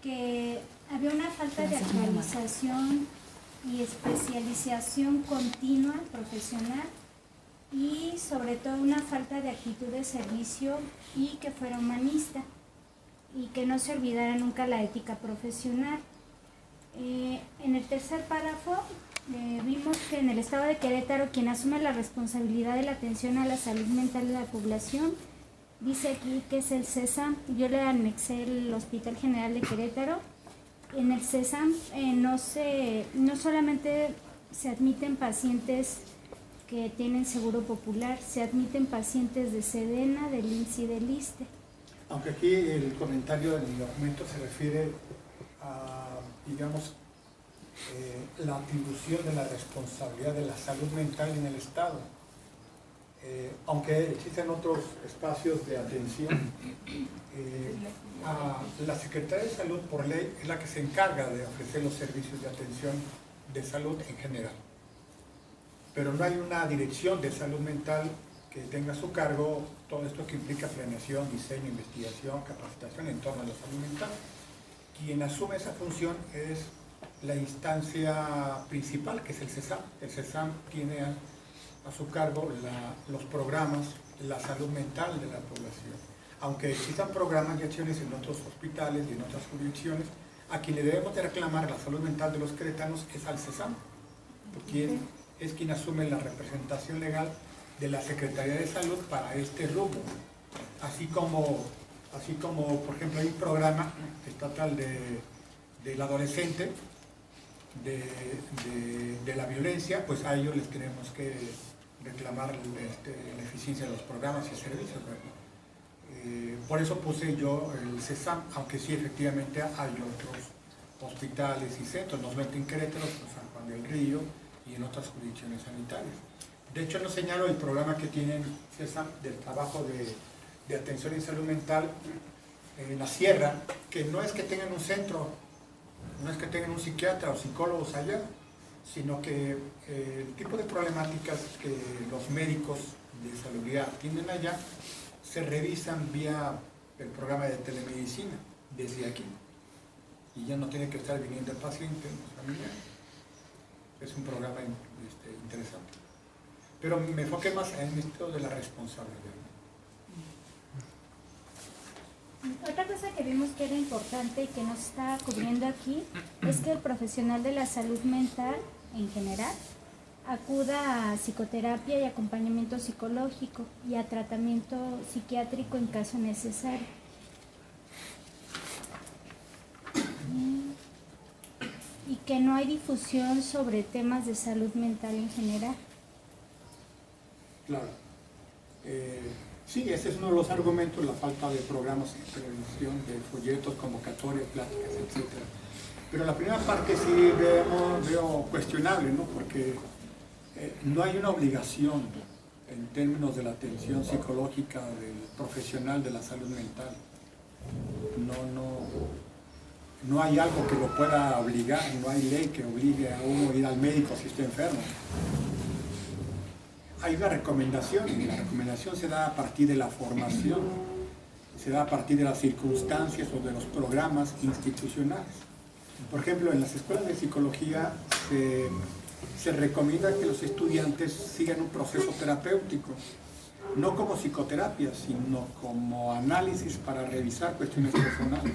que había una falta de actualización y especialización continua profesional y sobre todo una falta de actitud de servicio y que fuera humanista y que no se olvidara nunca la ética profesional. En el tercer párrafo vimos que en el estado de Querétaro quien asume la responsabilidad de la atención a la salud mental de la población, dice aquí que es el CESAM. Yo le anexé el Hospital General de Querétaro. En el CESAM no solamente se admiten pacientes que tienen seguro popular, se admiten pacientes de SEDENA, del IMSS y del ISSSTE. Aunque aquí el comentario del documento se refiere a, digamos, la atribución de la responsabilidad de la salud mental en el Estado. Aunque existen otros espacios de atención, la Secretaría de Salud por ley es la que se encarga de ofrecer los servicios de atención de salud en general. Pero no hay una dirección de salud mental que tenga a su cargo todo esto que implica planeación, diseño, investigación, capacitación en torno a la salud mental. Quien asume esa función es la instancia principal, que es el CESAM. El CESAM tiene a su cargo los programas, la salud mental de la población. Aunque existan programas y acciones en otros hospitales y en otras jurisdicciones, a quien le debemos de reclamar la salud mental de los queretanos es al CESAM, porque es quien asume la representación legal de la Secretaría de Salud para este rubro. Así como, por ejemplo, hay un programa estatal del adolescente, de la violencia, pues a ellos les tenemos que reclamar la eficiencia de los programas y servicios. Por eso puse yo el CESAM, aunque sí efectivamente hay otros hospitales y centros, no solamente en Querétaro, en San Juan del Río y en otras jurisdicciones sanitarias. De hecho, no señalo el programa que tienen CESAM del trabajo de atención en salud mental en la sierra, que no es que tengan un centro, no es que tengan un psiquiatra o psicólogos allá, sino que el tipo de problemáticas que los médicos de salubridad tienen allá se revisan vía el programa de telemedicina desde aquí. Y ya no tiene que estar viniendo el paciente, los familiares. Es un programa interesante. Pero me enfoqué más en esto de la responsabilidad. Otra cosa que vimos que era importante y que nos está cubriendo aquí es que el profesional de la salud mental en general acuda a psicoterapia y acompañamiento psicológico y a tratamiento psiquiátrico en caso necesario. Y que no hay difusión sobre temas de salud mental en general. Claro. Sí, ese es uno de los argumentos, la falta de programas de prevención, de folletos, convocatorias, pláticas, etc. Pero la primera parte sí veo cuestionable, ¿no? Porque no hay una obligación en términos de la atención psicológica del profesional de la salud mental. No hay algo que lo pueda obligar, no hay ley que obligue a uno a ir al médico si está enfermo. Hay una recomendación, y la recomendación se da a partir de la formación, se da a partir de las circunstancias o de los programas institucionales. Por ejemplo, en las escuelas de psicología se recomienda que los estudiantes sigan un proceso terapéutico, no como psicoterapia, sino como análisis para revisar cuestiones personales,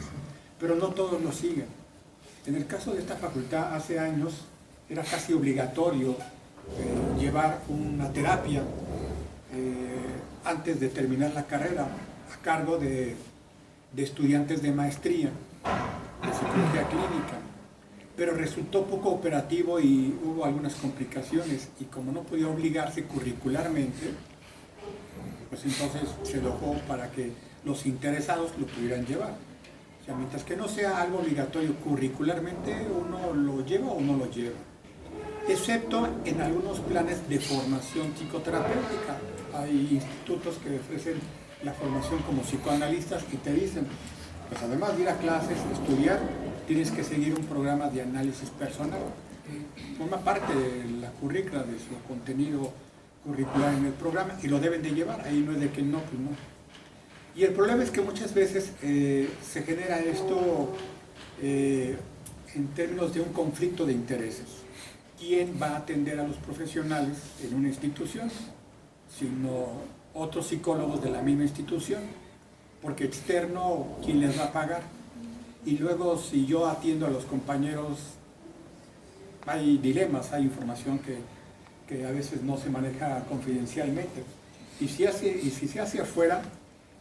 pero no todos lo siguen. En el caso de esta facultad, hace años, era casi obligatorio llevar una terapia antes de terminar la carrera a cargo de estudiantes de maestría de psicología clínica, pero resultó poco operativo y hubo algunas complicaciones, y como no podía obligarse curricularmente, pues entonces se dejó para que los interesados lo pudieran llevar. O sea, mientras que no sea algo obligatorio curricularmente, uno lo lleva o no lo lleva, excepto en algunos planes de formación psicoterapéutica. Hay institutos que ofrecen la formación como psicoanalistas y te dicen, pues además de ir a clases, estudiar, tienes que seguir un programa de análisis personal. Forma parte de la currícula, de su contenido curricular en el programa, y lo deben de llevar. Ahí no es de que no, pues no. Y el problema es que muchas veces se genera esto en términos de un conflicto de intereses. ¿Quién va a atender a los profesionales en una institución? Sino otros psicólogos de la misma institución, porque externo, ¿quién les va a pagar? Y luego, si yo atiendo a los compañeros, hay dilemas, hay información que a veces no se maneja confidencialmente. Y si se hace afuera,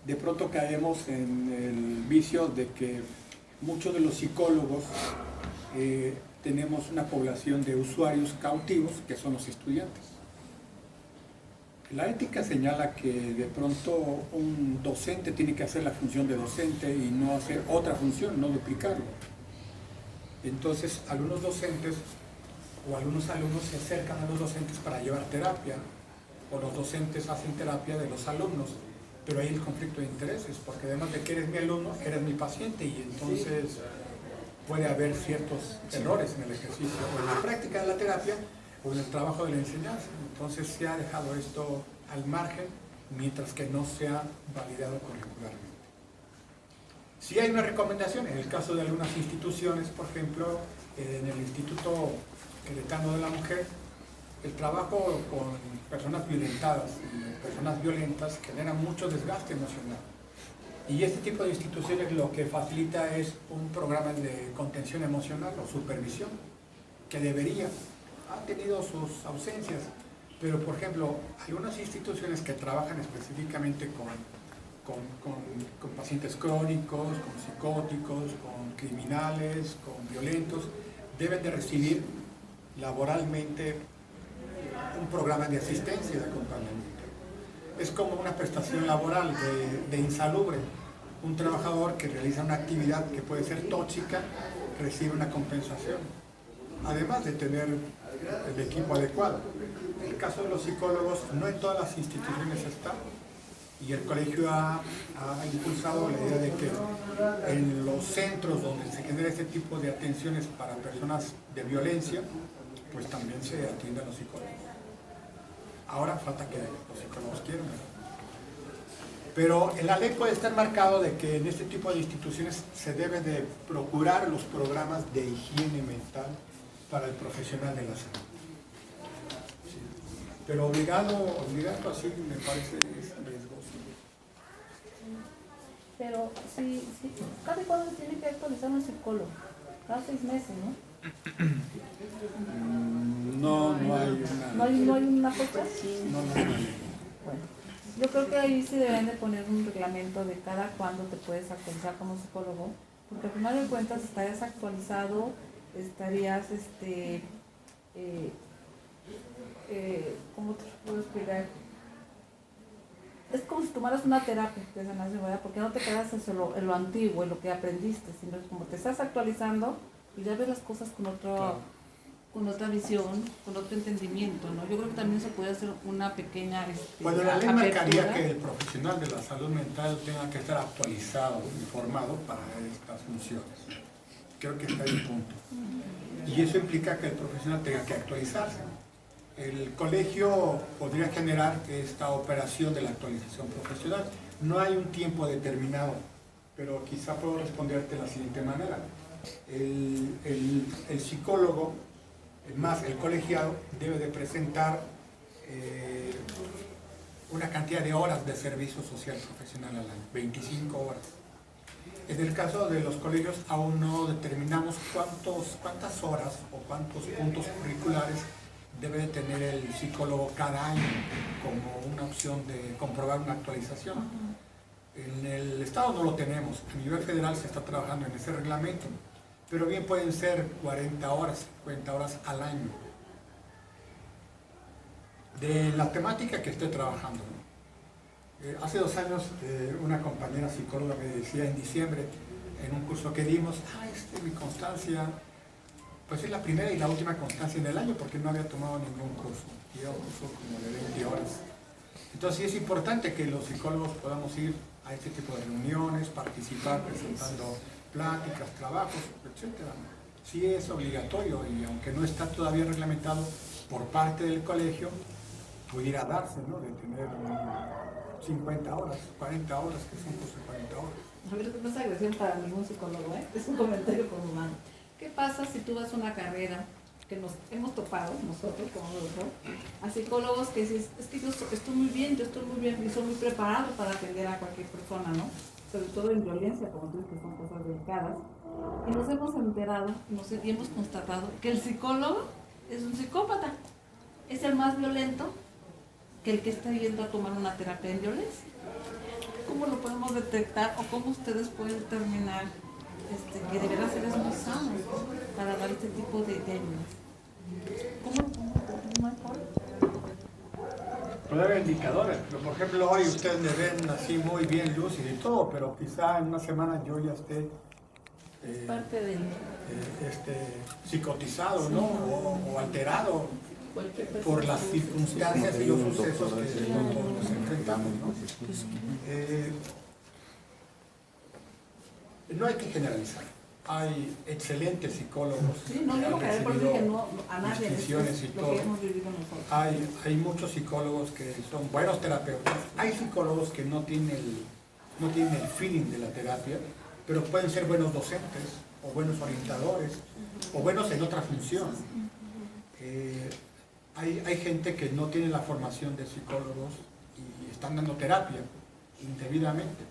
de pronto caemos en el vicio de que muchos de los psicólogos tenemos una población de usuarios cautivos que son los estudiantes. La ética señala que de pronto un docente tiene que hacer la función de docente y no hacer otra función, no duplicarlo. Entonces, algunos docentes o algunos alumnos se acercan a los docentes para llevar terapia, o los docentes hacen terapia de los alumnos, pero hay el conflicto de intereses, porque además de que eres mi alumno, eres mi paciente, y entonces puede haber ciertos errores en el ejercicio, o en la práctica de la terapia, o en el trabajo de la enseñanza. Entonces se ha dejado esto al margen, mientras que no sea validado curricularmente. Sí hay una recomendación, en el caso de algunas instituciones, por ejemplo, en el Instituto Queretano de la Mujer, el trabajo con personas violentadas y personas violentas genera mucho desgaste emocional. Y este tipo de instituciones lo que facilita es un programa de contención emocional o supervisión, que ha tenido sus ausencias, pero por ejemplo, hay unas instituciones que trabajan específicamente con pacientes crónicos, con psicóticos, con criminales, con violentos, deben de recibir laboralmente un programa de asistencia y de acompañamiento. Es como una prestación laboral de insalubre. Un trabajador que realiza una actividad que puede ser tóxica recibe una compensación, además de tener el equipo adecuado. En el caso de los psicólogos, no en todas las instituciones está, y el colegio ha impulsado la idea de que en los centros donde se genera este tipo de atenciones para personas de violencia, pues también se atienden a los psicólogos. Ahora falta que los psicólogos quieran, ¿verdad? Pero en la ley puede estar marcado de que en este tipo de instituciones se debe de procurar los programas de higiene mental para el profesional de la salud. Sí. Pero obligado así me parece es riesgoso. Pero sí, ¿cada cuándo se tiene que actualizar un psicólogo? Cada 6 meses, ¿no? No hay una fecha. No hay una ley. Bueno, yo creo que ahí sí deberían de poner un reglamento de cada cuándo te puedes actualizar como psicólogo, porque al final de cuentas estarías actualizado, estarías, ¿cómo te lo puedo explicar? Es como si tomaras una terapia de sanación, ¿verdad? Porque no te quedas en lo antiguo, en lo que aprendiste, sino es como te estás actualizando y ya ves las cosas con otra visión, con otro entendimiento, ¿no? Yo creo que también se puede hacer una pequeña bueno, la ley marcaría que el profesional de la salud mental tenga que estar actualizado y formado para estas funciones. Creo que está ahí el punto. Y eso implica que el profesional tenga que actualizarse. El colegio podría generar esta operación de la actualización profesional. No hay un tiempo determinado, pero quizá puedo responderte de la siguiente manera. El psicólogo, más el colegiado, debe de presentar una cantidad de horas de servicio social profesional al año, 25 horas. En el caso de los colegios aún no determinamos cuántas horas o cuántos puntos curriculares debe de tener el psicólogo cada año como una opción de comprobar una actualización. En el Estado no lo tenemos, a nivel federal se está trabajando en ese reglamento, pero bien pueden ser 40 horas, 50 horas al año. De la temática que estoy trabajando, hace 2 años una compañera psicóloga me decía en diciembre, en un curso que dimos, mi constancia, pues es la primera y la última constancia en el año porque no había tomado ningún curso, y era un curso como de 20 horas. Entonces sí es importante que los psicólogos podamos ir a este tipo de reuniones, participar presentando pláticas, trabajos, etc. Sí es obligatorio y aunque no está todavía reglamentado por parte del colegio, pudiera darse, ¿no? De tener 50 horas, 40 horas, que son pues 40 horas. A ver, no es agresión para ningún psicólogo, ¿eh? Es un comentario como humano. ¿Qué pasa si tú vas a una carrera que nos hemos topado, nosotros como doctor, a psicólogos que dicen, es que yo estoy muy bien y soy muy preparado para atender a cualquier persona, ¿no? Sobre todo en violencia, como tú dices, que son cosas delicadas. Y nos hemos enterado y hemos constatado que el psicólogo es un psicópata. Es el más violento que el que está yendo a tomar una terapia en violencia. ¿Cómo lo podemos detectar o cómo ustedes pueden determinar que deberá ser muy sano para dar este tipo de ayudas? ¿Cómo lo podemos mejor? Puede haber indicadores, pero por ejemplo hoy ustedes me ven así muy bien lúcido y todo, pero quizá en una semana yo ya esté Parte del psicotizado, ¿no? O alterado por las circunstancias y los sucesos que todos nos enfrentamos, ¿no? No hay que generalizar. Hay excelentes psicólogos. Sí, no, yo no caeré por decir que no a nadie distinciones y lo todo. que hemos vivido nosotros. Hay muchos psicólogos que son buenos terapeutas. Hay psicólogos que no tienen el feeling de la terapia, pero pueden ser buenos docentes, o buenos orientadores, o buenos en otra función. Hay gente que no tiene la formación de psicólogos y están dando terapia indebidamente.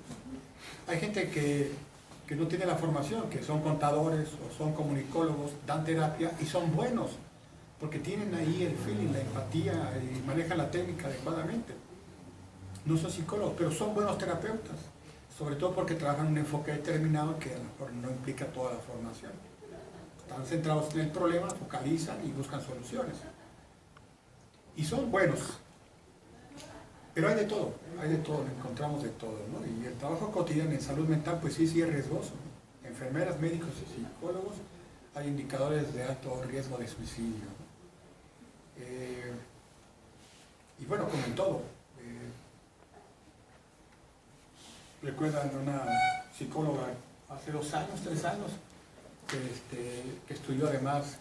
Hay gente que no tiene la formación, que son contadores o son comunicólogos, dan terapia y son buenos, porque tienen ahí el feeling, la empatía y manejan la técnica adecuadamente. No son psicólogos, pero son buenos terapeutas, sobre todo porque trabajan un enfoque determinado que a lo mejor no implica toda la formación. Están centrados en el problema, focalizan y buscan soluciones. Y son buenos. Pero hay de todo, encontramos de todo, ¿no? Y el trabajo cotidiano en salud mental, pues sí es riesgoso, ¿no? Enfermeras, médicos y psicólogos, hay indicadores de alto riesgo de suicidio, ¿no? Y bueno, como en todo, recuerdan una psicóloga hace 2 años, 3 años, que estudió además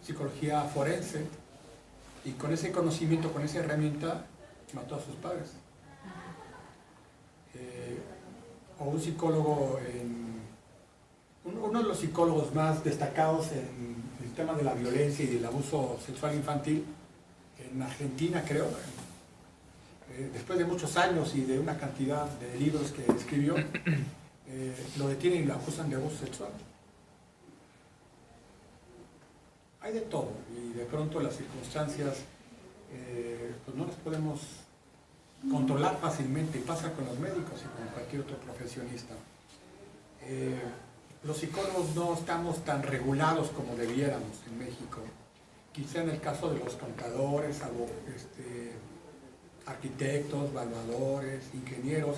psicología forense, y con ese conocimiento, con esa herramienta, mató a sus padres. O un psicólogo, uno de los psicólogos más destacados en el tema de la violencia y del abuso sexual infantil, en Argentina creo, después de muchos años y de una cantidad de libros que escribió, lo detienen y lo acusan de abuso sexual. Hay de todo, y de pronto las circunstancias pues no las podemos controlar fácilmente, y pasa con los médicos y con cualquier otro profesionista. Los psicólogos no estamos tan regulados como debiéramos en México. Quizá en el caso de los contadores, arquitectos, evaluadores, ingenieros,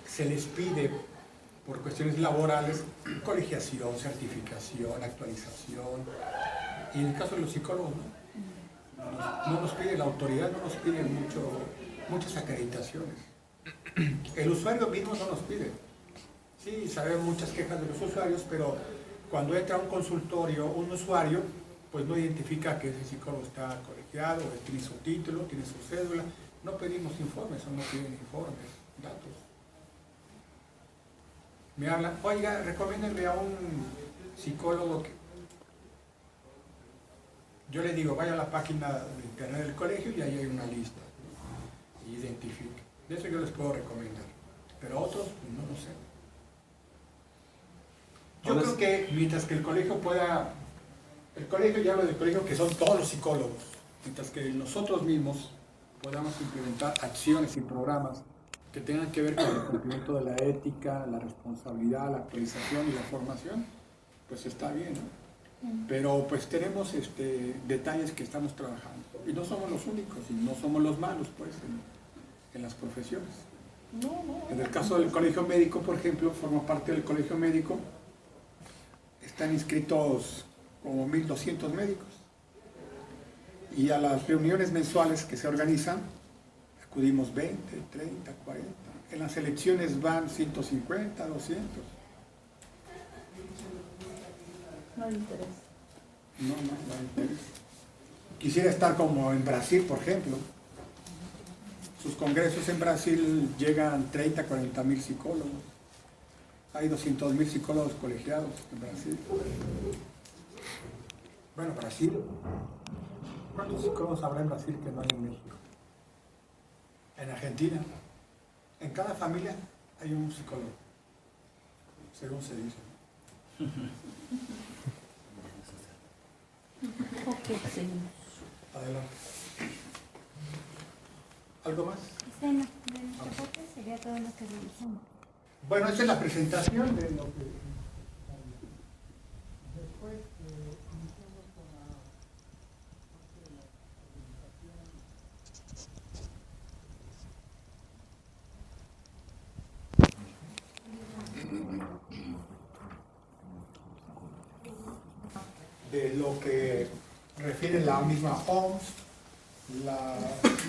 se les pide por cuestiones laborales colegiación, certificación, actualización. Y en el caso de los psicólogos, no nos pide la autoridad, no nos pide muchas acreditaciones. El usuario mismo no nos pide. Sí, sabemos muchas quejas de los usuarios, pero cuando entra a un consultorio un usuario, pues no identifica que ese psicólogo está colegiado, tiene su título, tiene su cédula. No pedimos informes, o no piden informes, datos. Me hablan, oiga, recomiéndenme a un psicólogo que... Yo le digo, vaya a la página de internet del colegio y ahí hay una lista, ¿no? Y identifique. De eso yo les puedo recomendar. Pero a otros, pues, no lo sé. Yo creo que mientras que el colegio pueda... El colegio, ya hablo del colegio, que son todos los psicólogos. Mientras que nosotros mismos podamos implementar acciones y programas que tengan que ver con el cumplimiento de la ética, la responsabilidad, la actualización y la formación, pues está bien, ¿no? Pero pues tenemos detalles que estamos trabajando. Y no somos los únicos, y no somos los malos, pues, en las profesiones. En el caso del colegio médico, por ejemplo, formo parte del colegio médico, están inscritos como 1.200 médicos. Y a las reuniones mensuales que se organizan, acudimos 20, 30, 40. En las elecciones van 150, 200. No hay interés. No hay interés. Quisiera estar como en Brasil, por ejemplo. Es sus congresos en Brasil llegan 30, 40 mil psicólogos. Hay 200 mil psicólogos colegiados en Brasil. Bueno, Brasil. ¿Cuántos psicólogos habrá en Brasil que no hay en México? En Argentina. En cada familia hay un psicólogo, según se dice. Ok, señor. Adelante. ¿Algo más? De nuestra parte sería todo lo que realizamos. Bueno, esta es la presentación de lo que... Después iniciamos con la parte de la presentación de lo que refiere la misma OMS, las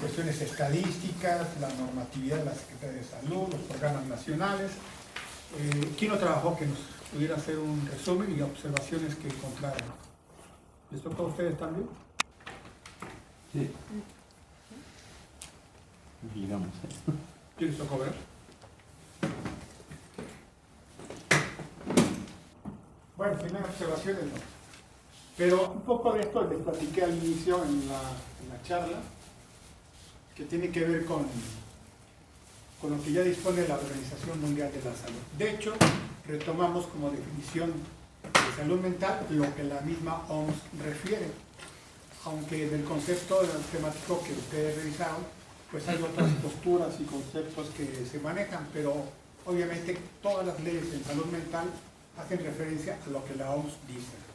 cuestiones estadísticas, la normatividad de la Secretaría de Salud, los programas nacionales. ¿Quién no trabajó que nos pudiera hacer un resumen y observaciones que encontraron? ¿Les tocó a ustedes también? Sí. Digamos. ¿Quién les tocó ver? Bueno, primeras observaciones no. Pero un poco de esto les platiqué al inicio en la charla, que tiene que ver con lo que ya dispone la Organización Mundial de la Salud. De hecho, retomamos como definición de salud mental lo que la misma OMS refiere, aunque del concepto temático que ustedes revisaron, pues hay otras posturas y conceptos que se manejan, pero obviamente todas las leyes en salud mental hacen referencia a lo que la OMS dice.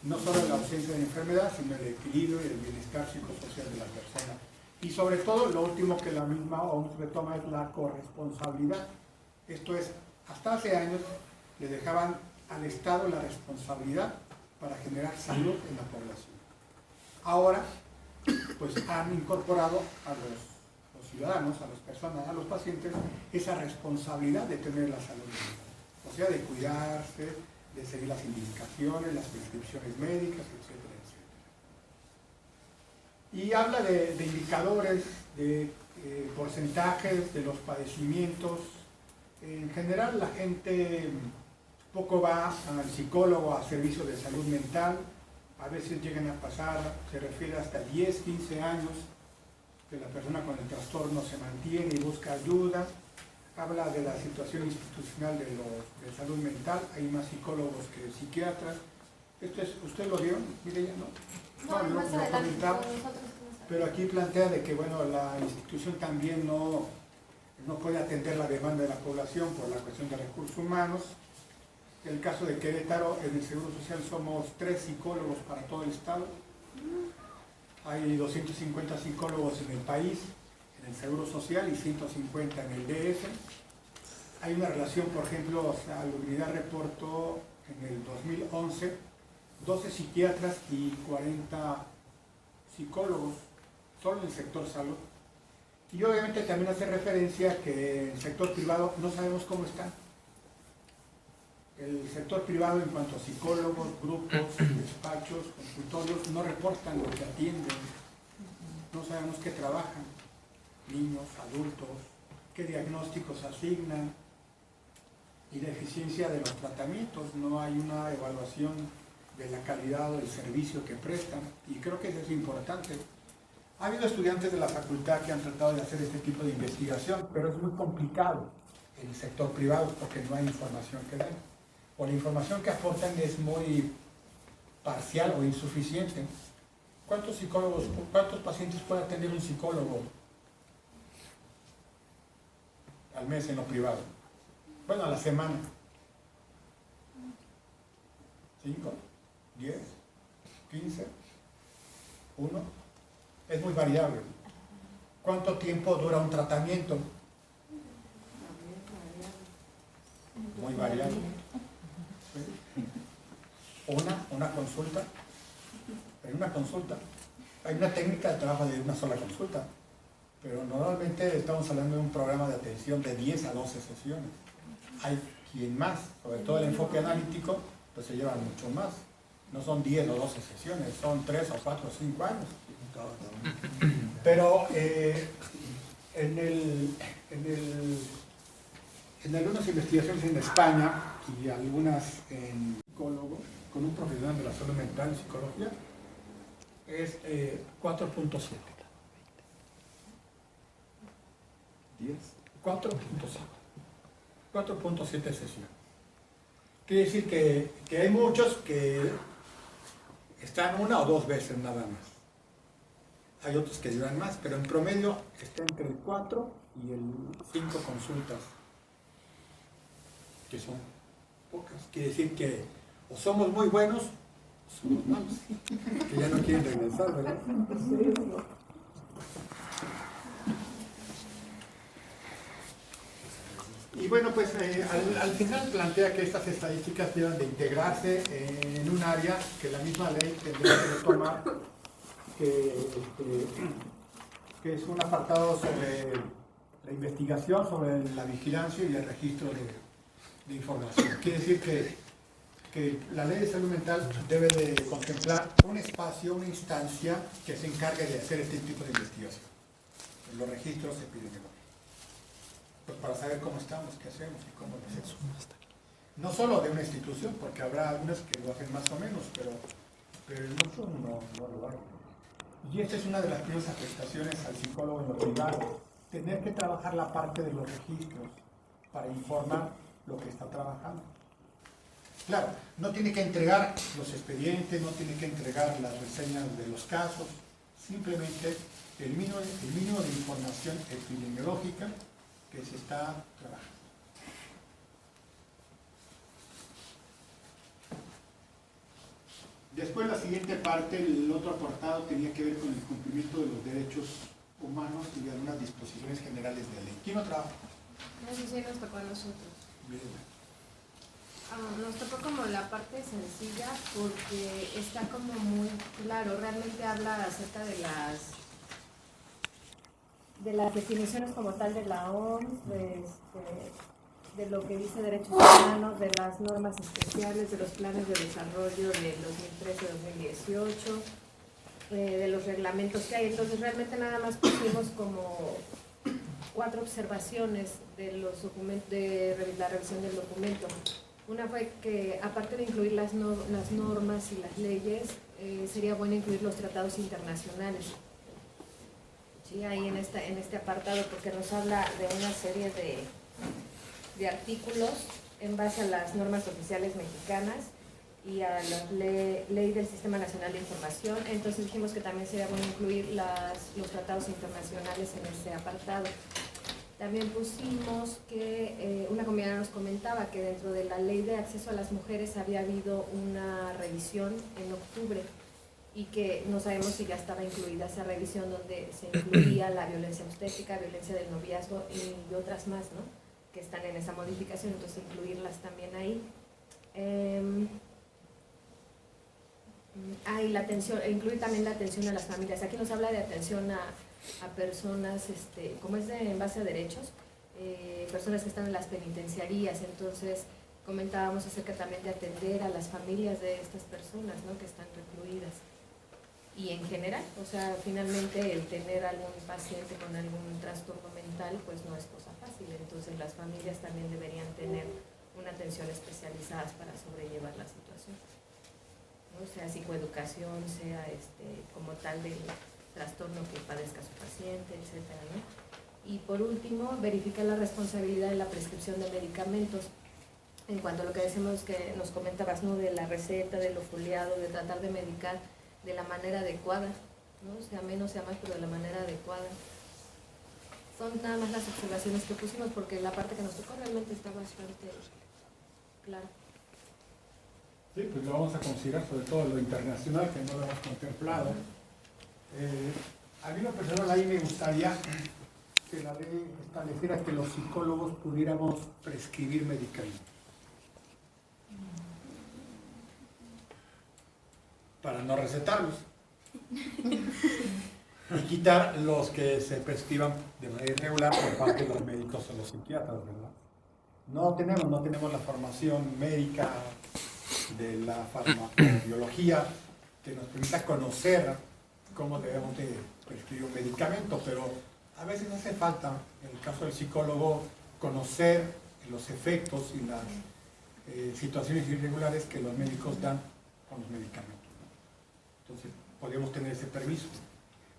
No solo la ausencia de enfermedad, sino el equilibrio y el bienestar psicosocial de la persona. Y sobre todo, lo último que la misma OMS retoma es la corresponsabilidad. Esto es, hasta hace años le dejaban al Estado la responsabilidad para generar salud en la población. Ahora, pues han incorporado a los ciudadanos, a las personas, a los pacientes, esa responsabilidad de tener la salud mental. O sea, de cuidarse, de seguir las indicaciones, las prescripciones médicas, etcétera, etcétera. Y habla de indicadores, de porcentajes de los padecimientos. En general la gente poco va al psicólogo a servicio de salud mental, a veces llegan a pasar, se refiere hasta 10, 15 años que la persona con el trastorno se mantiene y busca ayuda. Habla de la situación institucional de salud mental, hay más psicólogos que psiquiatras. Esto es, ¿usted lo vio? Mire, ya no. No, lo comentamos, pero aquí plantea de que bueno, la institución también no puede atender la demanda de la población por la cuestión de recursos humanos. En el caso de Querétaro, en el Seguro Social somos 3 psicólogos para todo el estado. Hay 250 psicólogos en el país, en el Seguro Social, y 150 en el DF. Hay una relación, por ejemplo, Salubridad reportó en el 2011 12 psiquiatras y 40 psicólogos, solo en el sector salud. Y obviamente también hace referencia a que en el sector privado no sabemos cómo están. El sector privado en cuanto a psicólogos, grupos, despachos, consultorios, no reportan lo que atienden. No sabemos qué trabajan. Niños, adultos, qué diagnósticos asignan y la eficiencia de los tratamientos. No hay una evaluación de la calidad del servicio que prestan y creo que eso es importante. Ha habido estudiantes de la facultad que han tratado de hacer este tipo de investigación, pero es muy complicado en el sector privado porque no hay información que den. O la información que aportan es muy parcial o insuficiente. ¿Cuántos psicólogos, cuántos pacientes puede atender un psicólogo al mes en lo privado? Bueno, a la semana. 5, 10, 15, 1. Es muy variable. ¿Cuánto tiempo dura un tratamiento? Muy variable. Una consulta. En una consulta. Hay una técnica de trabajo de una sola consulta. Pero normalmente estamos hablando de un programa de atención de 10 a 12 sesiones. Hay quien más, sobre todo el enfoque analítico, pues se lleva mucho más. No son 10 o 12 sesiones, son 3 o 4 o 5 años. Pero En algunas investigaciones en España y algunas en psicólogo, con un profesional de la salud mental y psicología, es 4.7. 4.7 sesiones. Quiere decir que hay muchos que están una o dos veces nada más. Hay otros que duran más, pero en promedio está entre el 4 y el 5 consultas, que son pocas. Quiere decir que o somos muy buenos o somos malos, que ya no quieren regresar, ¿verdad? Y bueno, pues al final plantea que estas estadísticas deben de integrarse en un área que la misma ley tendría que retomar, que es un apartado sobre la investigación, sobre la vigilancia y el registro de información. Quiere decir que la ley de salud mental debe de contemplar un espacio, una instancia que se encargue de hacer este tipo de investigación, los registros epidemiológicos. Pues para saber cómo estamos, qué hacemos y cómo lo hacemos. No solo de una institución, porque habrá algunas que lo hacen más o menos, pero el mucho no lo hace. Y esta es una de las primeras afectaciones al psicólogo en lo privado, tener que trabajar la parte de los registros para informar lo que está trabajando. Claro, no tiene que entregar los expedientes, no tiene que entregar las reseñas de los casos, simplemente el mínimo de información epidemiológica que se está trabajando. Después la siguiente parte, el otro apartado tenía que ver con el cumplimiento de los derechos humanos y de algunas disposiciones generales de ley. ¿Quién no trabaja? No sé si nos tocó a nosotros. Bien. Nos tocó como la parte sencilla porque está como muy claro, realmente habla acerca de las definiciones como tal de la OMS, de lo que dice derechos humanos, de las normas especiales, de los planes de desarrollo del 2013-2018, de los reglamentos que hay. Entonces realmente nada más pusimos como 4 observaciones de los documentos, de la revisión del documento. Una fue que aparte de incluir las normas y las leyes, sería bueno incluir los tratados internacionales. Sí, ahí en este apartado, porque nos habla de una serie de artículos en base a las normas oficiales mexicanas y a la ley del Sistema Nacional de Información. Entonces dijimos que también sería bueno incluir los tratados internacionales en ese apartado. También pusimos que una compañera nos comentaba que dentro de la ley de acceso a las mujeres había habido una revisión en octubre y que no sabemos si ya estaba incluida esa revisión donde se incluía la violencia obstétrica, violencia del noviazgo y otras más, ¿no?, que están en esa modificación, entonces incluirlas también ahí. Y la atención, incluir también la atención a las familias. Aquí nos habla de atención a personas, como es en base a derechos, personas que están en las penitenciarías. Entonces comentábamos acerca también de atender a las familias de estas personas, ¿no?, que están recluidas. Y en general, o sea, finalmente el tener algún paciente con algún trastorno mental pues no es cosa fácil, entonces las familias también deberían tener una atención especializada para sobrellevar la situación, ¿no? Sea psicoeducación, sea como tal del trastorno que padezca su paciente, etcétera, ¿no? Y por último, verificar la responsabilidad de la prescripción de medicamentos. En cuanto a lo que decimos que nos comentabas, ¿no?, de la receta, de lo foliado, de tratar de medicar de la manera adecuada, ¿no?, sea menos, sea más, pero de la manera adecuada. Son nada más las observaciones que pusimos porque la parte que nos tocó realmente está bastante clara. Sí, pues lo vamos a considerar, sobre todo lo internacional, que no lo hemos contemplado. A mí lo personal ahí me gustaría que la ley estableciera que los psicólogos pudiéramos prescribir medicamentos. Para no recetarlos. Y quitar los que se prescriban de manera irregular por parte de los médicos o los psiquiatras, ¿verdad? No tenemos la formación médica de la farmacobiología que nos permita conocer cómo debemos de prescribir un medicamento, pero A veces hace falta, en el caso del psicólogo, conocer los efectos y las situaciones irregulares que los médicos dan con los medicamentos, ¿no? Entonces, podemos tener ese permiso,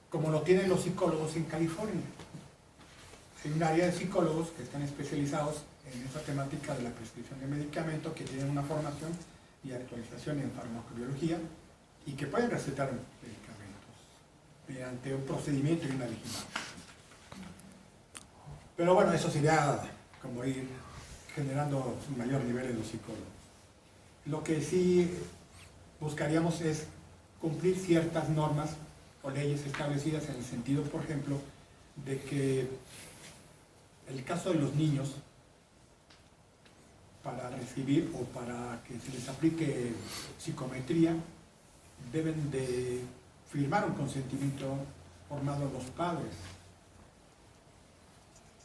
como lo tienen los psicólogos en California. Hay un área de psicólogos que están especializados en esa temática de la prescripción de medicamentos, que tienen una formación y actualización en farmacobiología y que pueden recetar medicamentos mediante un procedimiento y una vigilancia. Pero bueno, eso sería como ir generando un mayor nivel en los psicólogos. Lo que sí buscaríamos es cumplir ciertas normas o leyes establecidas en el sentido, por ejemplo, de que el caso de los niños, para recibir o para que se les aplique psicometría, deben de firmar un consentimiento formado los padres,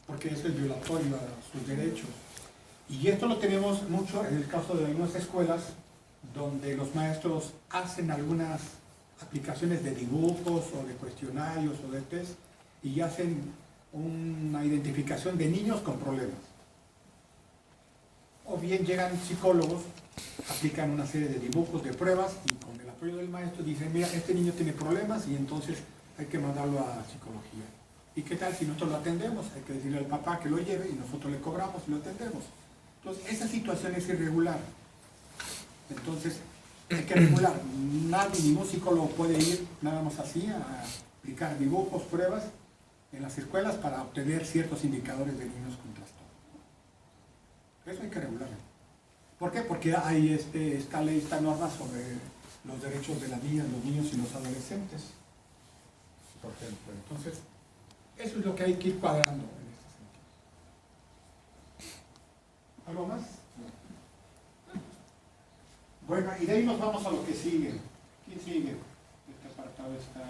porque eso es violatorio a sus derechos. Y esto lo tenemos mucho en el caso de algunas escuelas, donde los maestros hacen algunas aplicaciones de dibujos o de cuestionarios o de test y hacen una identificación de niños con problemas. O bien llegan psicólogos, aplican una serie de dibujos, de pruebas y con el apoyo del maestro dicen, mira, este niño tiene problemas y entonces hay que mandarlo a psicología. ¿Y qué tal si nosotros lo atendemos? Hay que decirle al papá que lo lleve y nosotros le cobramos y lo atendemos. Entonces, esa situación es irregular. Entonces, hay que regular. Nadie, ningún psicólogo puede ir nada más así a aplicar dibujos, pruebas en las escuelas para obtener ciertos indicadores de niños con trastorno. Eso hay que regularlo. ¿Por qué? Porque hay esta ley, esta norma sobre los derechos de las niñas, los niños y los adolescentes, por ejemplo. Entonces, eso es lo que hay que ir cuadrando en este sentido. ¿Algo más? Bueno, y de ahí nos vamos a lo que sigue. ¿Quién sigue? Este apartado está...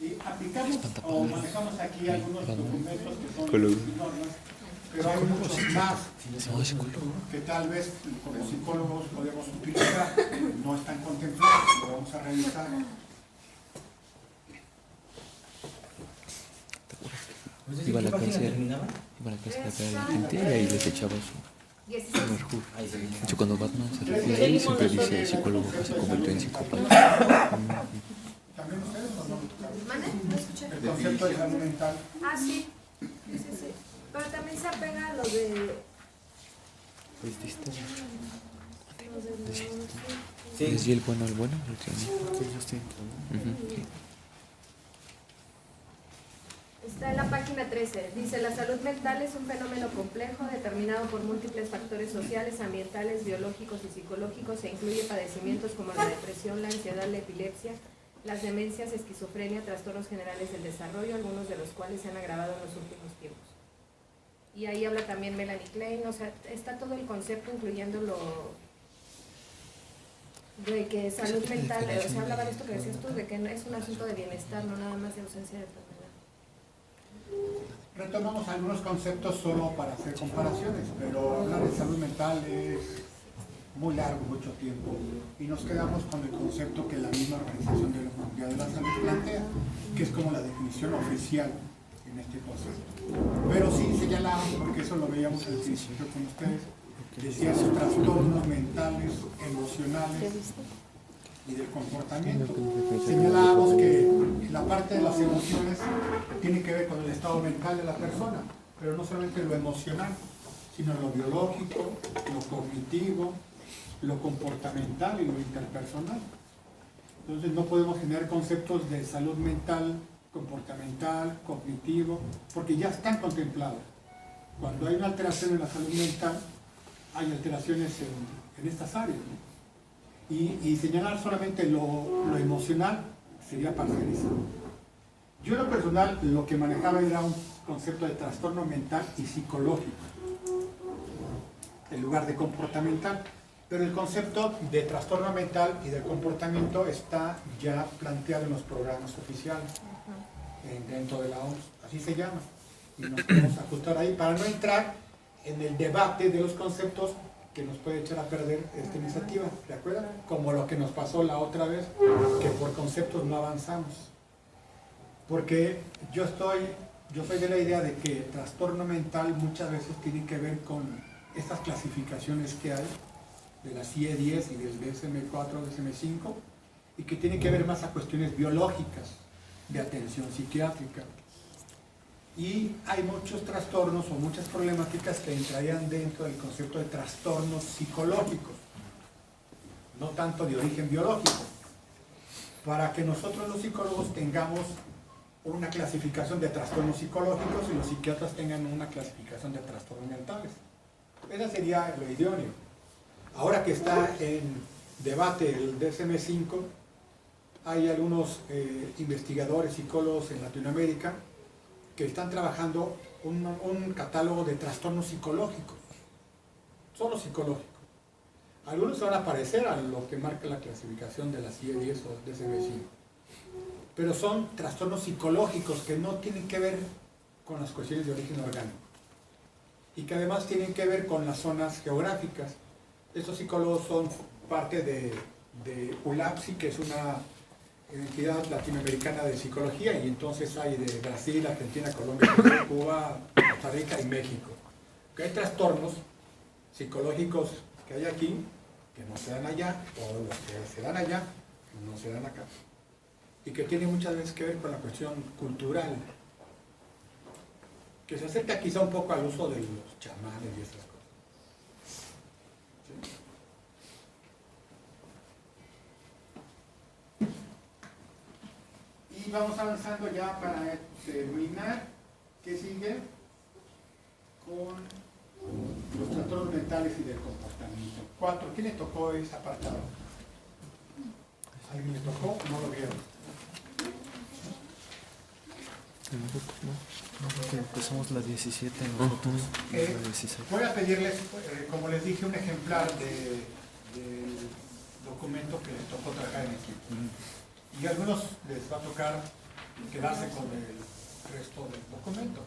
Y aplicamos o manejamos aquí algunos documentos que son normas, pero hay muchos más que tal vez como psicólogos podemos utilizar, no están contemplados, lo vamos a revisar. Iba a la cárcel a la gente y ahí les echaba su merjur. De hecho, cuando Batman se refiere a él, siempre dice psicólogo que se convirtió en psicópata. ¿También ustedes o no? ¿Mande? No escuché. El concepto de salud mental. Ah, sí. Sí. Pero también se apega a lo de... Pues diste. Sí. ¿Es y el bueno al bueno? Está en la página 13. Dice, la salud mental es un fenómeno complejo determinado por múltiples factores sociales, ambientales, biológicos y psicológicos e incluye padecimientos como la depresión, la ansiedad, la epilepsia, las demencias, esquizofrenia, trastornos generales del desarrollo, algunos de los cuales se han agravado en los últimos tiempos. Y ahí habla también Melanie Klein, o sea, está todo el concepto incluyendo lo de que salud mental, o sea, hablaba de esto que decías tú, de que es un asunto de bienestar, no nada más de ausencia de enfermedad. Retomamos algunos conceptos solo para hacer comparaciones, pero hablar de salud mental es muy largo, mucho tiempo, y nos quedamos con el concepto que la misma Organización Mundial de la Salud plantea, que es como la definición oficial en este concepto. Pero sí señalamos, porque eso lo veíamos al principio con ustedes, decía los trastornos mentales, emocionales y del comportamiento. Señalábamos que la parte de las emociones tiene que ver con el estado mental de la persona, pero no solamente lo emocional, sino lo biológico, lo cognitivo, lo comportamental y lo interpersonal. Entonces no podemos generar conceptos de salud mental, comportamental, cognitivo, porque ya están contemplados. Cuando hay una alteración en la salud mental, hay alteraciones en estas áreas, ¿no? Y señalar solamente lo emocional sería parcializar. Yo en lo personal lo que manejaba era un concepto de trastorno mental y psicológico, en lugar de comportamental. Pero el concepto de trastorno mental y de comportamiento está ya planteado en los programas oficiales, dentro de la OMS, así se llama. Y nos podemos ajustar ahí para no entrar en el debate de los conceptos que nos puede echar a perder esta iniciativa, ¿de acuerdo? Como lo que nos pasó la otra vez, que por conceptos no avanzamos. Porque yo soy de la idea de que trastorno mental muchas veces tiene que ver con estas clasificaciones que hay, de la CIE-10 y del DSM-4, DSM-5, y que tiene que ver más a cuestiones biológicas, de atención psiquiátrica. Y hay muchos trastornos o muchas problemáticas que entrarían dentro del concepto de trastornos psicológicos, no tanto de origen biológico, para que nosotros los psicólogos tengamos una clasificación de trastornos psicológicos y los psiquiatras tengan una clasificación de trastornos mentales. Ese sería lo idóneo. Ahora que está en debate el DSM-5, hay algunos investigadores, psicólogos en Latinoamérica que están trabajando un catálogo de trastornos psicológicos, solo psicológicos. Algunos se van a parecer a lo que marca la clasificación de la CIE-10 o DSM-5, pero son trastornos psicológicos que no tienen que ver con las cuestiones de origen orgánico y que además tienen que ver con las zonas geográficas. Estos psicólogos son parte de ULAPSI, que es una entidad latinoamericana de psicología, y entonces hay de Brasil, Argentina, Colombia, Cuba, Costa Rica y México. Que hay trastornos psicológicos que hay aquí que no se dan allá, o los que se dan allá que no se dan acá, y que tienen muchas veces que ver con la cuestión cultural, que se acerca quizá un poco al uso de los chamanes y esas cosas. ¿Sí? Y vamos avanzando ya para terminar. ¿Qué sigue? Con los trastornos mentales y del comportamiento. 4. ¿Quién le tocó ese apartado? ¿Alguien le tocó? No lo vieron. No, porque empezamos la 17 nosotros. La 16. Voy a pedirles, como les dije, un ejemplar del documento que les tocó trabajar en equipo. Y a algunos les va a tocar quedarse con el resto del documento.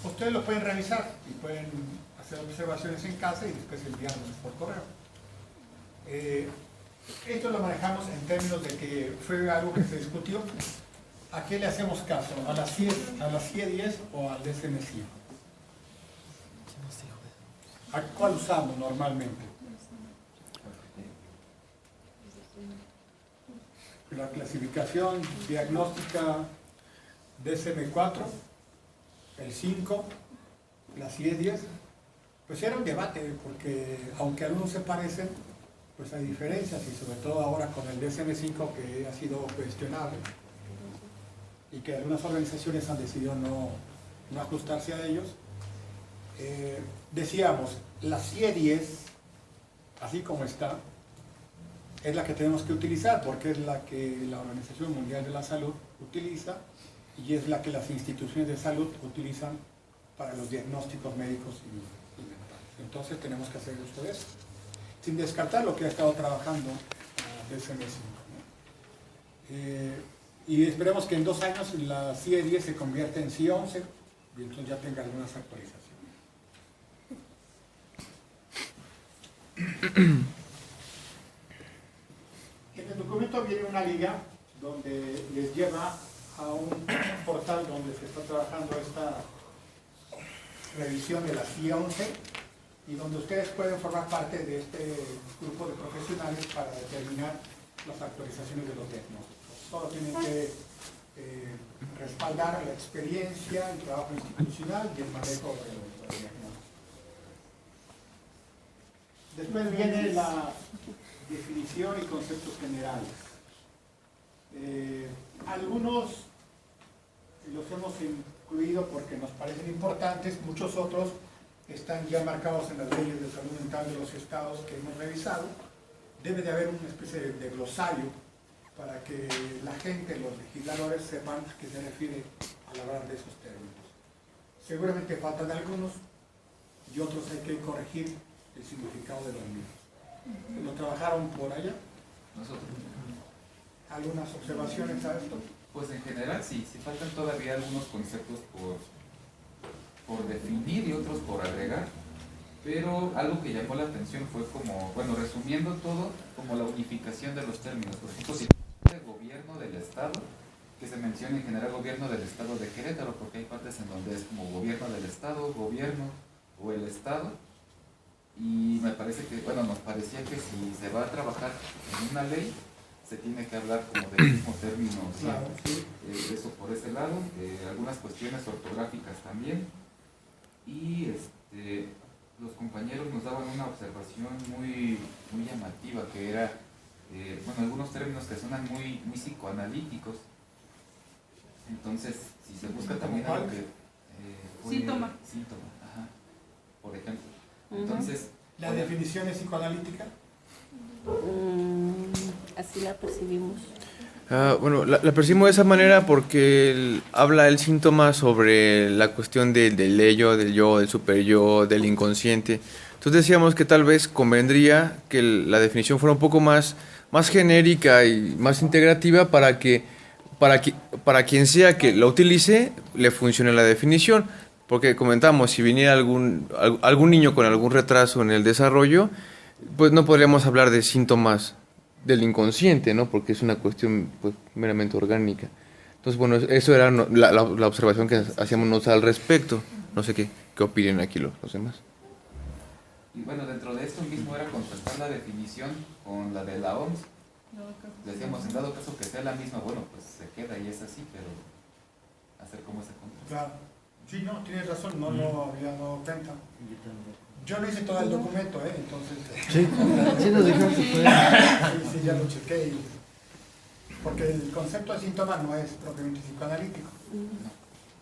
Ustedes lo pueden revisar y pueden hacer observaciones en casa y después enviarnos por correo. Esto lo manejamos en términos de que fue algo que se discutió. ¿A qué le hacemos caso? ¿A la CIE-10 o al DSM-5? ¿A cuál usamos normalmente? La clasificación diagnóstica DSM-4, el 5, la CIE-10, pues era un debate, porque aunque algunos se parecen, pues hay diferencias, y sobre todo ahora con el DSM-5 que ha sido cuestionable, y que algunas organizaciones han decidido no ajustarse a ellos. Decíamos, la CIE-10, así como está, es la que tenemos que utilizar, porque es la que la Organización Mundial de la Salud utiliza, y es la que las instituciones de salud utilizan para los diagnósticos médicos y mentales. Entonces tenemos que hacer uso de eso, sin descartar lo que ha estado trabajando DSM-5, ¿no? Y esperemos que en 2 años la CIE-10 se convierta en CIE-11 y entonces ya tenga algunas actualizaciones. En el documento viene una liga donde les lleva a un portal donde se está trabajando esta revisión de la CIE-11 y donde ustedes pueden formar parte de este grupo de profesionales para determinar las actualizaciones de los diagnósticos. Solo tienen que respaldar la experiencia, el trabajo institucional y el manejo de los diagnósticos. Después viene la definición y conceptos generales. Algunos los hemos incluido porque nos parecen importantes, muchos otros están ya marcados en las leyes de salud mental de los estados que hemos revisado. Debe de haber una especie de glosario para que la gente, los legisladores, sepan a qué se refiere al hablar de esos términos. Seguramente faltan algunos y otros hay que corregir el significado de los mismos. ¿Lo trabajaron por allá? Nosotros. ¿Algunas observaciones a esto? Pues en general sí faltan todavía algunos conceptos por definir y otros por agregar. Pero algo que llamó la atención fue como, bueno, resumiendo todo, como la unificación de los términos. Por ejemplo, si el gobierno del Estado, que se menciona en general gobierno del Estado de Querétaro, porque hay partes en donde es como gobierno del Estado, gobierno o el Estado, y me parece que, bueno, nos parecía que si se va a trabajar en una ley, se tiene que hablar como del mismo término, ¿sí? Claro, sí. Eso por ese lado, algunas cuestiones ortográficas también, y los compañeros nos daban una observación muy llamativa, que era, bueno, algunos términos que suenan muy psicoanalíticos. Entonces, si se busca también algo que Síntoma, ajá, por ejemplo. Entonces, ¿La definición es psicoanalítica? Así la percibimos. Bueno, la percibimos de esa manera porque habla el síntoma sobre la cuestión del ello, del yo, del superyo, del inconsciente. Entonces decíamos que tal vez convendría que la definición fuera un poco más genérica y más integrativa para quien sea que la utilice le funcione la definición. Porque comentamos, si viniera algún niño con algún retraso en el desarrollo, pues no podríamos hablar de síntomas del inconsciente, ¿no? Porque es una cuestión pues, meramente orgánica. Entonces, bueno, eso era la observación que hacíamos nosotros al respecto. No sé qué opinen aquí los demás. y bueno, dentro de esto mismo era contrastar la definición con la de la OMS. Decíamos, en dado caso que sea la misma, bueno, pues se queda y es así, pero hacer como ese contraste. Claro. Sí, no, tienes razón, no lo había dado cuenta. Yo no hice todo el documento, entonces... Sí nos dijeron que fue. Sí, ya lo chequé. Porque el concepto de síntoma no es propiamente psicoanalítico,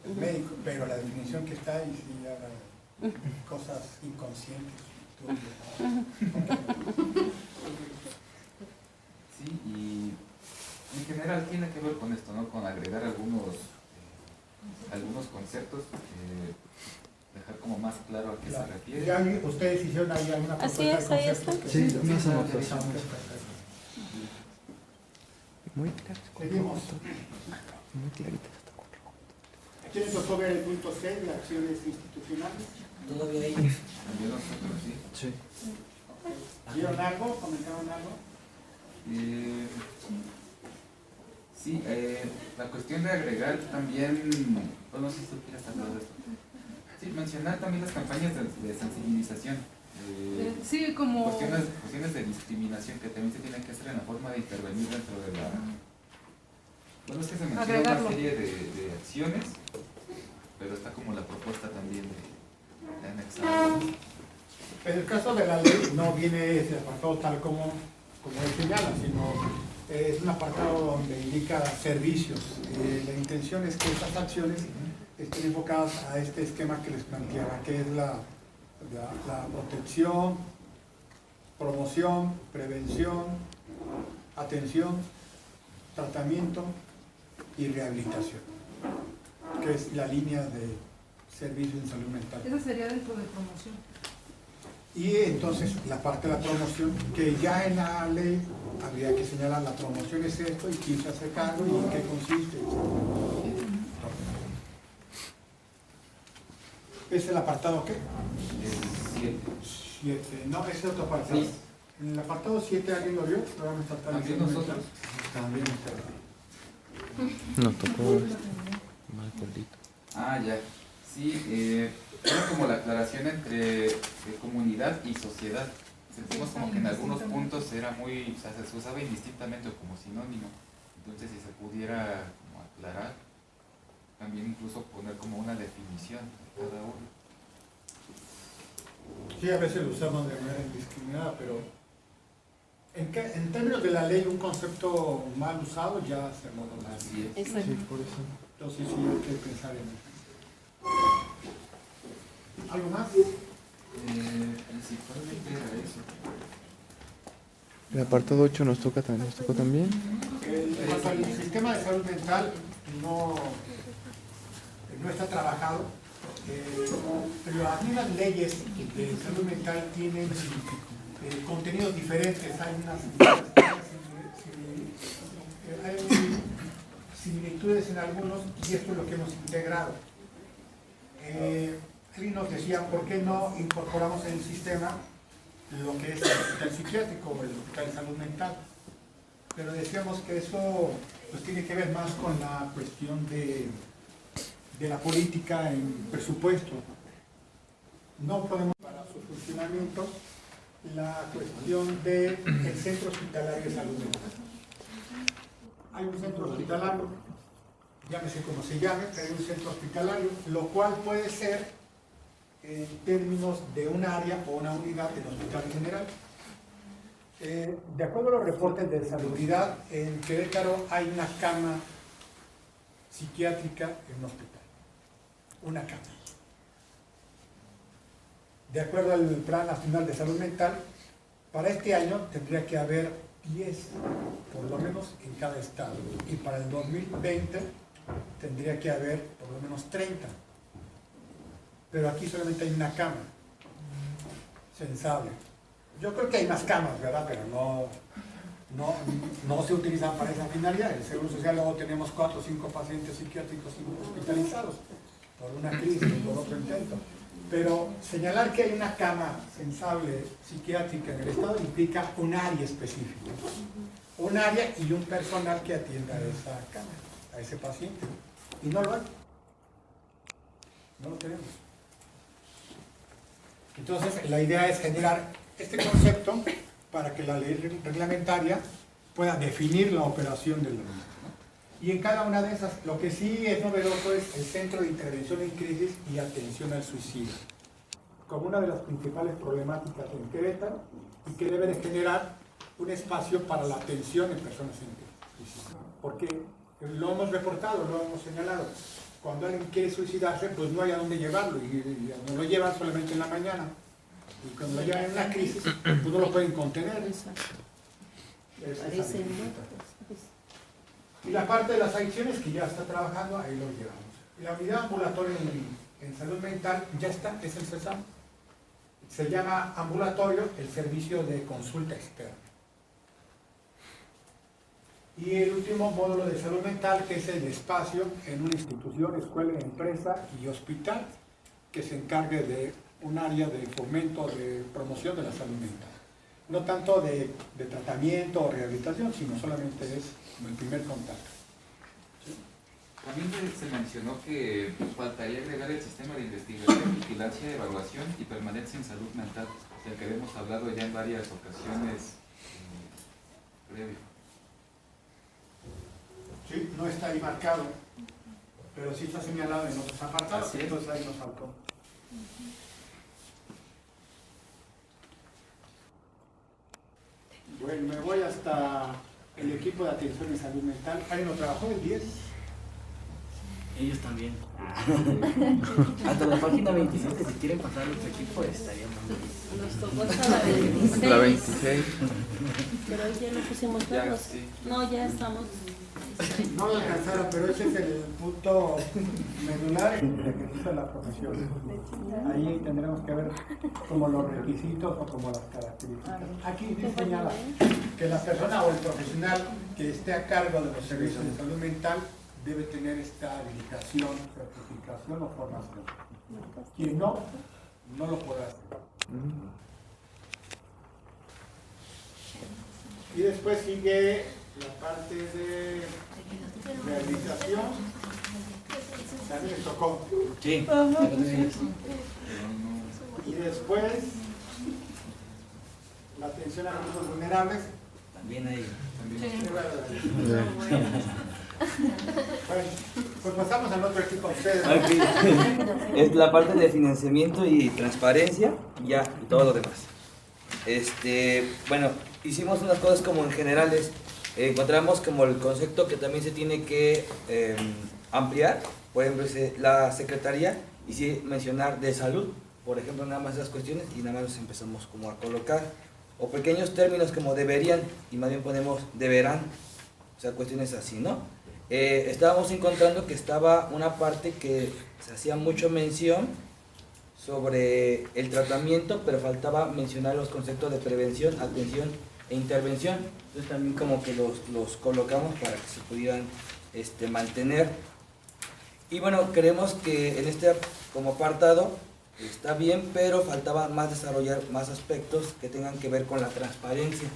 es médico, pero la definición que está ahí sí habla de cosas inconscientes. Sí, y en general tiene que ver con esto, ¿no? Con agregar algunos conceptos, dejar como más claro a qué se refiere. ¿Ya ustedes hicieron ahí alguna propuesta Así es, de ahí conceptos? está. Sí, unas no, anotaciones. Muy claro. Seguimos. Muy clarito. ¿Quién tocó ver el punto 6 de acciones institucionales? Todavía hay. También nosotros, sí. Sí. ¿Vieron algo? ¿Comentaron algo? Sí, la cuestión de agregar también, no sé si tú quieres hablar de esto. Sí, mencionar también las campañas de sensibilización. Sí, como... Cuestiones de discriminación que también se tienen que hacer en la forma de intervenir dentro de la... Bueno, es que se menciona Agregarlo. una serie de acciones, pero está como la propuesta también de anexar. En el caso de la ley no viene ese apartado tal como él señala, sino es un apartado donde indica servicios. La intención es que estas acciones estén enfocadas a este esquema que les planteaba, que es la protección, promoción, prevención, atención, tratamiento y rehabilitación, que es la línea de servicios en salud mental. Esa sería dentro de promoción. Y entonces la parte de la promoción, que ya en la ley habría que señalar, la promoción es esto y quién se hace cargo y en qué consiste. ¿Es el apartado qué? 7. No, ese es otro apartado. Sí. En el apartado 7 alguien lo vio, programa estatal. También nosotros. También. Nos tocó más gordito. Ah, ya. Sí, era como la aclaración entre comunidad y sociedad. Sentimos como que en algunos puntos era muy, o sea, se usaba indistintamente o como sinónimo. Entonces, si se pudiera como aclarar, también incluso poner como una definición de cada uno. Sí, a veces lo usamos de manera indiscriminada, pero en términos de la ley, un concepto mal usado ya se modula. Así es. Exacto. Sí, por eso. Entonces sí hay que pensar en eso. ¿Algo más? Principalmente era eso. El apartado 8 nos tocó también. El sistema de salud mental no está trabajado. Pero las mismas leyes de salud mental tienen contenidos diferentes. Hay similitudes en algunos y esto es lo que hemos integrado. alguien nos decía, ¿por qué no incorporamos en el sistema lo que es el hospital psiquiátrico o el hospital de salud mental? Pero decíamos que eso pues tiene que ver más con la cuestión de la política en presupuesto. No podemos para su funcionamiento la cuestión del centro hospitalario de salud mental. Hay un centro hospitalario, llámese como se llame, pero hay un centro hospitalario, lo cual puede ser en términos de un área o una unidad del hospital general. De acuerdo a los reportes de salubridad, en Querétaro hay una cama psiquiátrica en un hospital. Una cama. De acuerdo al Plan Nacional de Salud Mental, para este año tendría que haber 10, por lo menos, en cada estado. Y para el 2020 tendría que haber por lo menos 30. Pero aquí solamente hay una cama sensable. Yo creo que hay más camas, ¿verdad? Pero no se utilizan para esa finalidad. En el Seguro Social luego tenemos 4 o 5 pacientes psiquiátricos hospitalizados por una crisis o por otro intento. Pero señalar que hay una cama sensable psiquiátrica en el Estado implica un área específica. Un área y un personal que atienda a esa cama, a ese paciente. Y no lo hay. No lo tenemos. Entonces, la idea es generar este concepto para que la ley reglamentaria pueda definir la operación del mismo, ¿no? Y en cada una de esas, lo que sí es novedoso es el Centro de Intervención en Crisis y Atención al Suicidio, como una de las principales problemáticas en Querétaro y que debe de generar un espacio para la atención en personas en crisis. Porque lo hemos reportado, lo hemos señalado. Cuando alguien quiere suicidarse, pues no hay a dónde llevarlo y no lo llevan solamente en la mañana. Y cuando lo llevan en una crisis, pues no lo pueden contener. Y la parte de las adicciones que ya está trabajando, ahí lo llevamos. Y la unidad ambulatoria en salud mental ya está, es el CESAM. Se llama ambulatorio el servicio de consulta externa. Y el último módulo de salud mental, que es el espacio en una institución, escuela, empresa y hospital, que se encargue de un área de fomento, de promoción de la salud mental. No tanto de tratamiento o rehabilitación, sino solamente es como el primer contacto. ¿Sí? También se mencionó que faltaría agregar el sistema de investigación, vigilancia, evaluación y permanencia en salud mental, del que habíamos hablado ya en varias ocasiones previas. Sí, no está ahí marcado, pero sí está señalado en otros apartados, entonces ahí nos faltó. Bueno, me voy hasta el equipo de atención en salud mental. ¿Alguien lo trabajó el 10? Ellos también. Hasta la página 27, si quieren pasar a nuestro equipo, estaría muy bien. Nos tocó hasta la 26. La 26. Pero hoy ya no pusimos todos. Sí. No, ya estamos. No lo alcanzaron, pero ese es el punto medular en el requisito de la profesión. Ahí tendremos que ver como los requisitos o como las características. Aquí señala que la persona o el profesional que esté a cargo de los servicios de salud mental debe tener esta habilitación, certificación o formación. Quien no lo podrá hacer. Y después sigue la parte de rehabilitación. También les tocó. Sí. Y después la atención a grupos vulnerables. También ahí. Bueno, pues pasamos al otro equipo de ustedes. Okay. Es la parte de financiamiento y transparencia, ya, y todo lo demás. Bueno, hicimos unas cosas como en generales. Encontramos como el concepto que también se tiene que ampliar. Por ejemplo, la secretaría, y sí mencionar de salud, por ejemplo, nada más esas cuestiones, y nada más nos empezamos como a colocar, o pequeños términos como deberían, y más bien ponemos deberán, o sea, cuestiones así, ¿no? Estábamos encontrando que estaba una parte que se hacía mucho mención sobre el tratamiento, pero faltaba mencionar los conceptos de prevención, atención e intervención. Entonces también como que los colocamos para que se pudieran mantener. Y bueno, creemos que en este como apartado está bien, pero faltaba más desarrollar más aspectos que tengan que ver con la transparencia.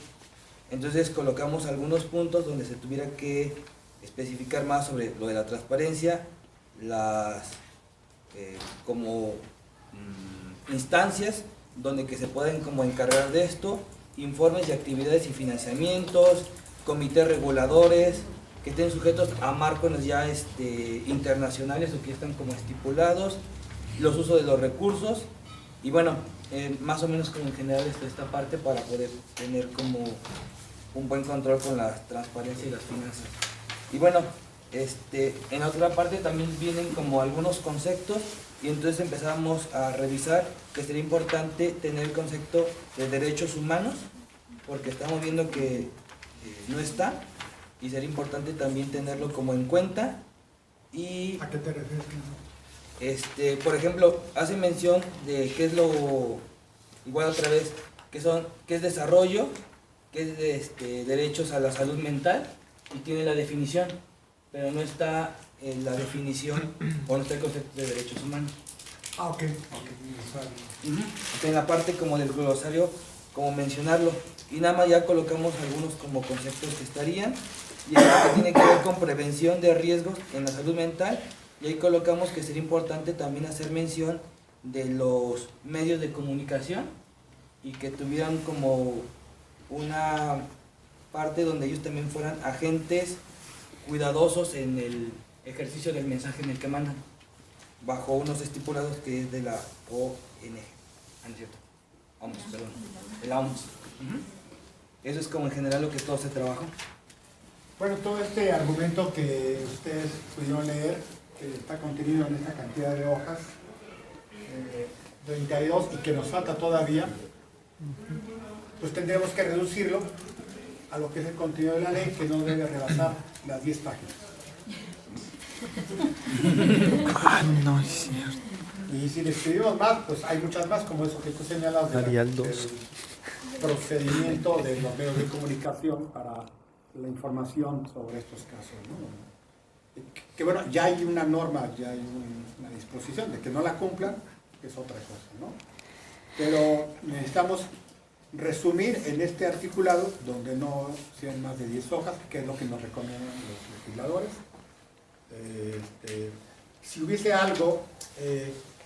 Entonces colocamos algunos puntos donde se tuviera que especificar más sobre lo de la transparencia, las como instancias donde que se pueden como encargar de esto, informes de actividades y financiamientos, comités reguladores que estén sujetos a marcos ya internacionales o que están como estipulados, los usos de los recursos y bueno, más o menos como en general esta parte para poder tener como un buen control con la transparencia y las finanzas. Y bueno, en otra parte también vienen como algunos conceptos y entonces empezamos a revisar que sería importante tener el concepto de derechos humanos porque estamos viendo que no está y sería importante también tenerlo como en cuenta. Y ¿a qué te refieres? Por ejemplo, hace mención de qué es lo, igual otra vez, qué es desarrollo, qué es derechos a la salud mental y tiene la definición, pero no está en la definición o no está el concepto de derechos humanos. Ah, ok. En la parte como del glosario, como mencionarlo, y nada más ya colocamos algunos como conceptos que estarían, y el que tiene que ver con prevención de riesgos en la salud mental, y ahí colocamos que sería importante también hacer mención de los medios de comunicación y que tuvieran como una parte donde ellos también fueran agentes cuidadosos en el ejercicio del mensaje en el que mandan, bajo unos estipulados que es de la ONG, ¿no es cierto? OMS, perdón, de la OMS. Eso es como en general lo que todo se trabajó. Bueno, todo este argumento que ustedes pudieron leer, que está contenido en esta cantidad de hojas, 32, y que nos falta todavía, pues tendremos que reducirlo a lo que es el contenido de la ley, que no debe rebasar las 10 páginas. No es cierto. Y si le escribimos más, pues hay muchas más, como eso que tú señalas del procedimiento de los medios de comunicación para la información sobre estos casos, ¿no? Que bueno, ya hay una norma, ya hay una disposición de que no la cumplan, que es otra cosa, ¿no? Pero necesitamos resumir en este articulado, donde no sean más de 10 hojas, que es lo que nos recomiendan los legisladores. Si hubiese algo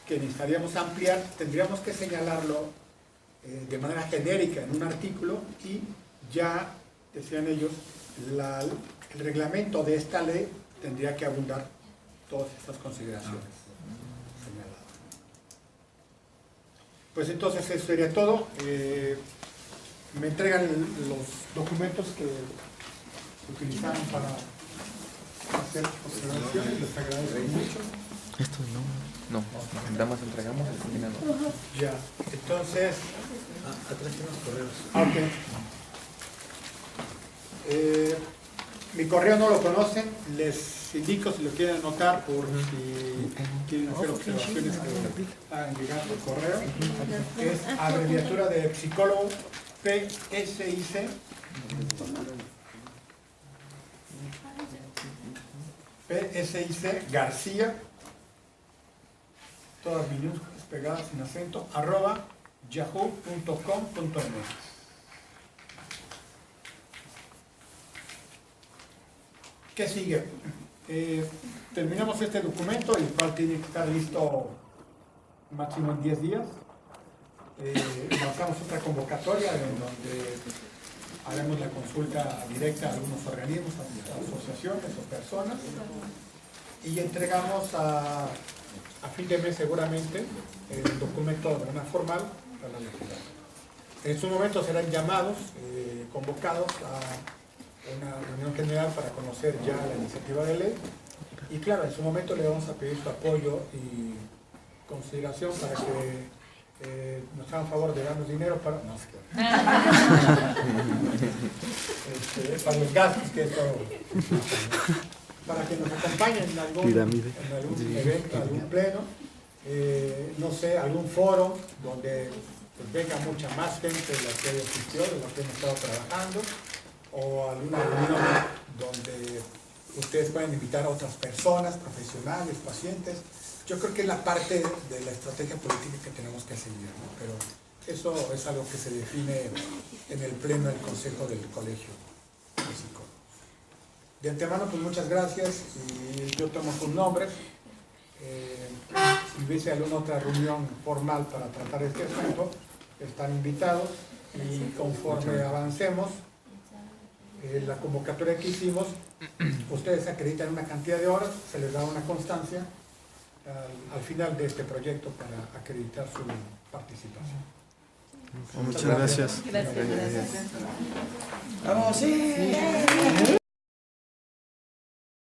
que necesitaríamos ampliar, tendríamos que señalarlo de manera genérica en un artículo y ya, decían ellos, el reglamento de esta ley tendría que abundar todas estas consideraciones señaladas. Pues entonces eso sería todo. Me entregan los documentos que utilizaron para hacer observaciones, les agradezco mucho. Esto no, nada más entregamos el final. Ya, entonces... atrás tenemos correos. Ok. Mi correo no lo conocen, les indico si lo quieren anotar por si quieren hacer observaciones que hagan llegar por correo. Es abreviatura de psicólogo PSIC. PSIC García, todas minúsculas pegadas sin acento, @yahoo.com.mx. ¿Qué sigue? Terminamos este documento, el cual tiene que estar listo máximo en 10 días. Lanzamos otra convocatoria en donde haremos la consulta directa a algunos organismos, a asociaciones o personas, y entregamos a fin de mes seguramente el documento de manera formal para la legislatura. En su momento serán llamados, convocados a una reunión general para conocer ya la iniciativa de ley, y claro, en su momento le vamos a pedir su apoyo y consideración para que nos hagan favor de darnos dinero para... No, para los gastos, que esto... para que nos acompañen en algún evento, algún pleno, no sé, algún foro donde pues, venga mucha más gente de la que existió, de la que hemos estado trabajando, o alguna reunión donde ustedes pueden invitar a otras personas, profesionales, pacientes. yo creo que es la parte de la estrategia política que tenemos que seguir, ¿no? Pero eso es algo que se define en el pleno del Consejo del Colegio de Psicólogos. De antemano, pues muchas gracias, y yo tomo sus nombres. Si hubiese alguna otra reunión formal para tratar este asunto, están invitados, y conforme avancemos, la convocatoria que hicimos, ustedes acreditan una cantidad de horas, se les da una constancia al final de este proyecto para acreditar su participación. Muchas gracias. Vamos, sí.